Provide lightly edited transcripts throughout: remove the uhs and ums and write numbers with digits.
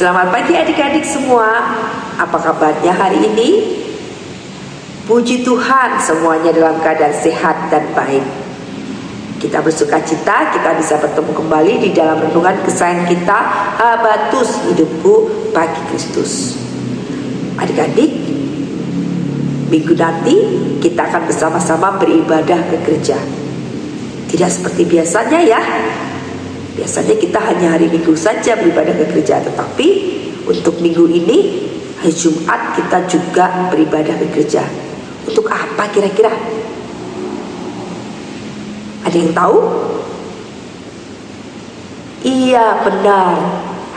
Selamat pagi adik-adik semua. Apa kabarnya hari ini? Puji Tuhan, semuanya dalam keadaan sehat dan baik. Kita bersuka cita kita bisa bertemu kembali di dalam renungan kesayangan kita, Habatus Hidupku Bagi Kristus. Adik-adik, minggu nanti kita akan bersama-sama beribadah ke gereja. Tidak seperti biasanya ya. Biasanya kita hanya hari Minggu saja beribadah ke gereja, tetapi untuk minggu ini, hari Jumat kita juga beribadah ke gereja. Untuk apa kira-kira? Ada yang tahu? Iya, benar.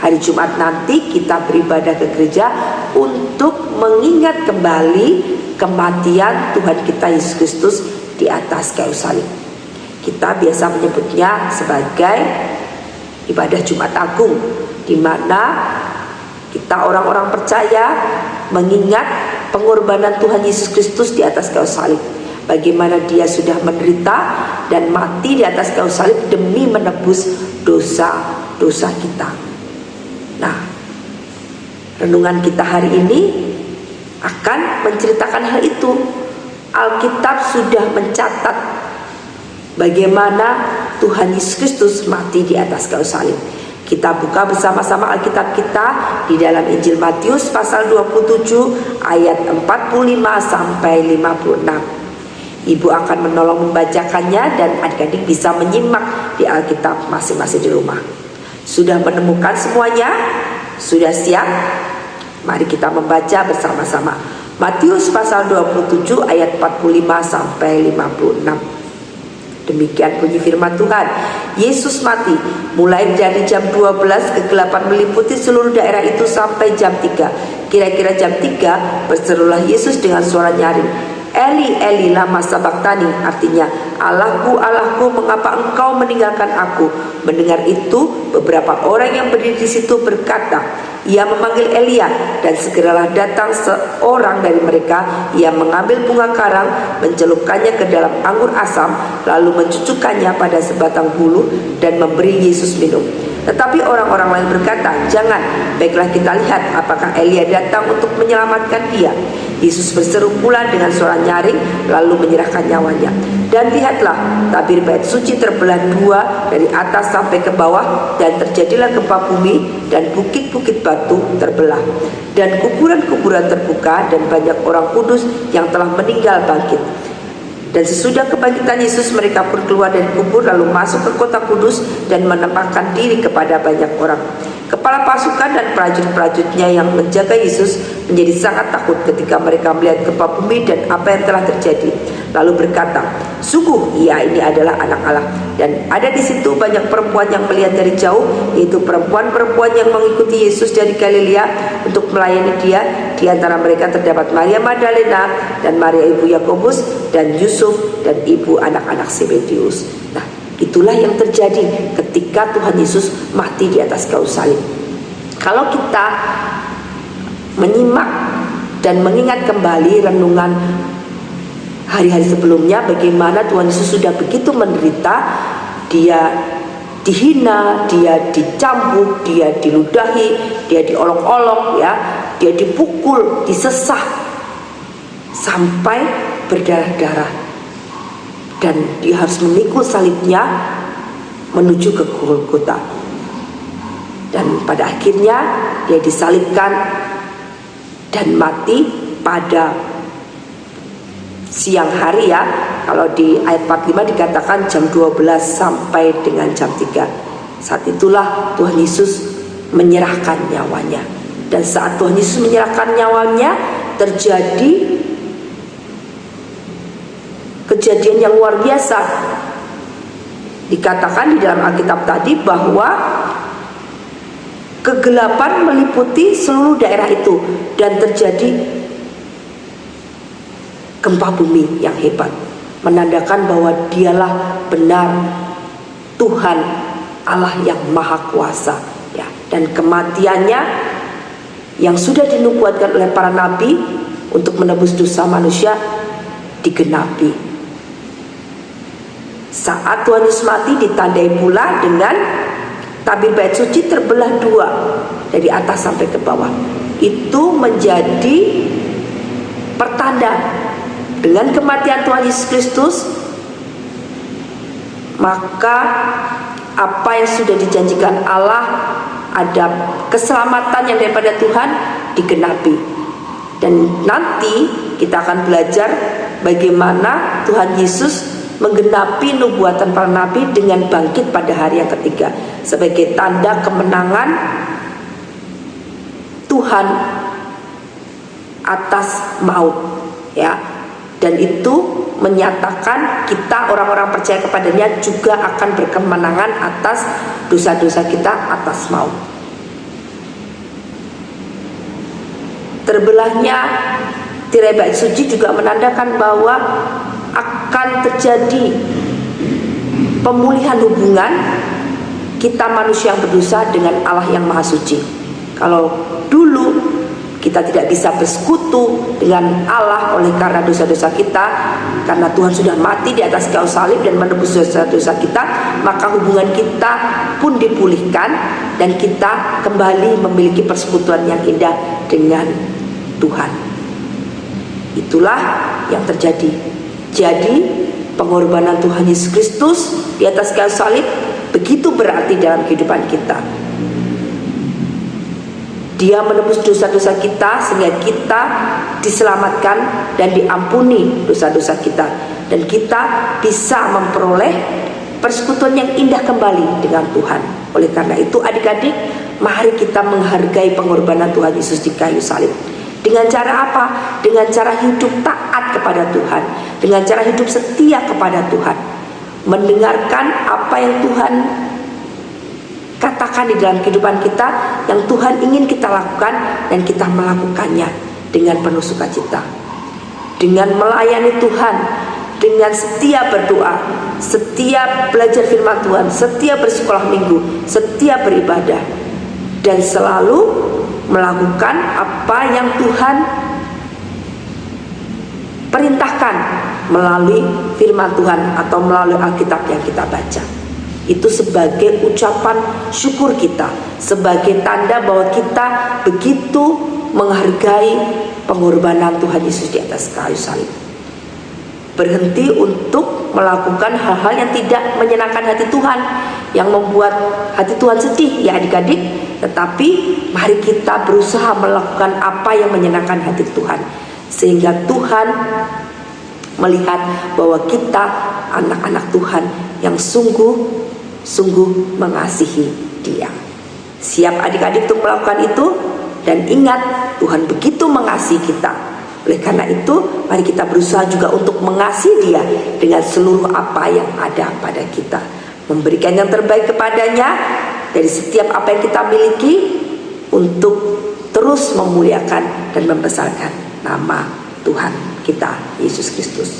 Hari Jumat nanti kita beribadah ke gereja untuk mengingat kembali kematian Tuhan kita Yesus Kristus di atas kayu salib. Kita biasa menyebutnya sebagai ibadah Jumat Agung, di mana kita orang-orang percaya mengingat pengorbanan Tuhan Yesus Kristus di atas kayu salib. Bagaimana dia sudah menderita dan mati di atas kayu salib demi menebus dosa-dosa kita. Nah, renungan kita hari ini akan menceritakan hal itu. Alkitab sudah mencatat bagaimana Tuhan Yesus Kristus mati di atas kayu salib. Kita buka bersama-sama Alkitab kita di dalam Injil Matius pasal 27 ayat 45 sampai 56. Ibu akan menolong membacakannya dan adik-adik bisa menyimak di Alkitab masing-masing di rumah. Sudah menemukan semuanya? Sudah siap? Mari kita membaca bersama-sama. Matius pasal 27 ayat 45 sampai 56. Demikian bunyi firman Tuhan. Yesus mati mulai dari jam 12 kegelapan meliputi seluruh daerah itu sampai jam 3. Kira-kira jam 3 berserulah Yesus dengan suara nyaring, Eli, Eli, lama sabachthani, artinya Allahku, Allahku, mengapa engkau meninggalkan aku? Mendengar itu, beberapa orang yang berdiri di situ berkata, ia memanggil Elia, dan segeralah datang seorang dari mereka. Ia mengambil bunga karang, mencelupkannya ke dalam anggur asam, lalu mencucukkannya pada sebatang bulu dan memberi Yesus minum. Tetapi orang-orang lain berkata, jangan, baiklah kita lihat apakah Elia datang untuk menyelamatkan dia. Yesus berseru pula dengan suara nyaring, lalu menyerahkan nyawanya. Dan lihatlah, tabir bait suci terbelah dua dari atas sampai ke bawah, dan terjadilah gempa bumi, dan bukit-bukit batu terbelah, dan kuburan-kuburan terbuka, dan banyak orang kudus yang telah meninggal bangkit. Dan sesudah kebangkitan Yesus, mereka pun keluar dari kubur lalu masuk ke kota kudus dan menampakkan diri kepada banyak orang. Kepala pasukan dan prajurit-prajuritnya yang menjaga Yesus menjadi sangat takut ketika mereka melihat gempa bumi dan apa yang telah terjadi. Lalu berkata, sungguh ia ini adalah anak Allah. Dan ada di situ banyak perempuan yang melihat dari jauh, yaitu perempuan-perempuan yang mengikuti Yesus dari Galilea untuk melayani dia. Di antara mereka terdapat Maria Magdalena dan Maria ibu Yakobus dan Yusuf dan ibu anak-anak Zebedius. Nah, itulah yang terjadi ketika Tuhan Yesus mati di atas kayu salib. Kalau kita menyimak dan mengingat kembali renungan hari-hari sebelumnya, bagaimana Tuhan Yesus sudah begitu menderita, dia dihina, dia dicambuk, dia diludahi, dia diolok-olok, ya, dia dipukul, disesah sampai berdarah-darah, dan dia harus memikul salibnya menuju ke Golgota. Dan pada akhirnya dia disalibkan dan mati pada siang hari, ya. Kalau di ayat 45 dikatakan jam 12 sampai dengan jam 3. Saat itulah Tuhan Yesus menyerahkan nyawanya. Dan saat Tuhan Yesus menyerahkan nyawanya, terjadi kejadian yang luar biasa. Dikatakan di dalam Alkitab tadi bahwa kegelapan meliputi seluruh daerah itu dan terjadi gempa bumi yang hebat, menandakan bahwa dialah benar Tuhan Allah yang maha kuasa, ya. Dan kematiannya yang sudah dinubuatkan oleh para nabi untuk menebus dosa manusia digenapi. Saat Tuhan Yesus mati ditandai pula dengan tabir bait suci terbelah dua dari atas sampai ke bawah. Itu menjadi pertanda dengan kematian Tuhan Yesus Kristus, maka apa yang sudah dijanjikan Allah, ada keselamatan yang daripada Tuhan digenapi. Dan nanti kita akan belajar bagaimana Tuhan Yesus menggenapi nubuatan para nabi dengan bangkit pada hari yang ketiga sebagai tanda kemenangan Tuhan atas maut, ya. Dan itu menyatakan kita orang-orang percaya kepadanya juga akan berkemenangan atas dosa-dosa kita, atas maut. Terbelahnya tirai bait suci juga menandakan bahwa akan terjadi pemulihan hubungan kita manusia yang berdosa dengan Allah yang Maha Suci. Kalau dulu kita tidak bisa bersekutu dengan Allah oleh karena dosa-dosa kita, karena Tuhan sudah mati di atas kayu salib dan menebus dosa-dosa kita, maka hubungan kita pun dipulihkan dan kita kembali memiliki persekutuan yang indah dengan Tuhan. Itulah yang terjadi. Jadi pengorbanan Tuhan Yesus Kristus di atas kayu salib begitu berarti dalam kehidupan kita. Dia menebus dosa-dosa kita sehingga kita diselamatkan dan diampuni dosa-dosa kita, dan kita bisa memperoleh persekutuan yang indah kembali dengan Tuhan. Oleh karena itu adik-adik, mari kita menghargai pengorbanan Tuhan Yesus di kayu salib. Dengan cara apa? Dengan cara hidup taat kepada Tuhan, dengan cara hidup setia kepada Tuhan, mendengarkan apa yang Tuhan katakan di dalam kehidupan kita, yang Tuhan ingin kita lakukan, dan kita melakukannya dengan penuh sukacita, dengan melayani Tuhan, dengan setia berdoa, setia belajar firman Tuhan, setia bersekolah minggu, setia beribadah, dan selalu melakukan apa yang Tuhan perintahkan melalui firman Tuhan atau melalui Alkitab yang kita baca. Itu sebagai ucapan syukur kita, sebagai tanda bahwa kita begitu menghargai pengorbanan Tuhan Yesus di atas kayu salib. Berhenti untuk melakukan hal-hal yang tidak menyenangkan hati Tuhan, yang membuat hati Tuhan sedih, ya adik-adik. Tetapi mari kita berusaha melakukan apa yang menyenangkan hati Tuhan, sehingga Tuhan melihat bahwa kita anak-anak Tuhan yang sungguh mengasihi Dia. Siap adik-adik untuk melakukan itu, dan ingat Tuhan begitu mengasihi kita. Oleh karena itu mari kita berusaha juga untuk mengasihi Dia dengan seluruh apa yang ada pada kita, memberikan yang terbaik kepadanya dari setiap apa yang kita miliki untuk terus memuliakan dan membesarkan nama Tuhan kita Yesus Kristus.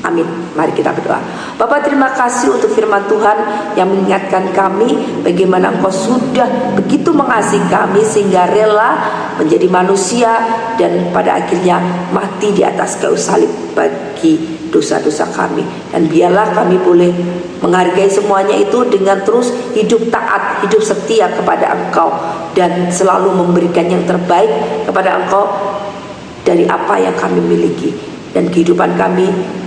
Amin. Mari kita berdoa. Bapa, terima kasih untuk firman Tuhan yang mengingatkan kami bagaimana Engkau sudah begitu mengasihi kami sehingga rela menjadi manusia dan pada akhirnya mati di atas kayu salib bagi dosa-dosa kami. Dan biarlah kami boleh menghargai semuanya itu dengan terus hidup taat, hidup setia kepada Engkau, dan selalu memberikan yang terbaik kepada Engkau dari apa yang kami miliki, dan kehidupan kami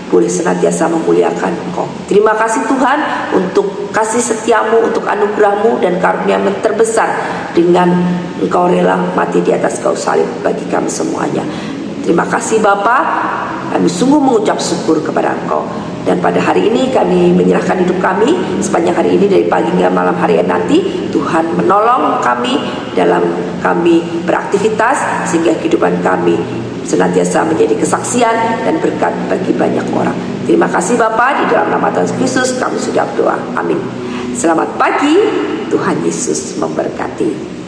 boleh senantiasa memuliakan Engkau. Terima kasih Tuhan untuk kasih setiamu, untuk anugerahmu dan karunia yang terbesar dengan Engkau rela mati di atas kayu salib bagi kami semuanya. Terima kasih Bapa, kami sungguh mengucap syukur kepada Engkau. Dan pada hari ini kami menyerahkan hidup kami sepanjang hari ini, dari pagi hingga malam hari nanti. Tuhan menolong kami dalam kami beraktivitas sehingga kehidupan kami senantiasa menjadi kesaksian dan berkat bagi banyak orang. Terima kasih Bapa, di dalam nama Tuhan Yesus kami sudah berdoa. Amin. Selamat pagi, Tuhan Yesus memberkati.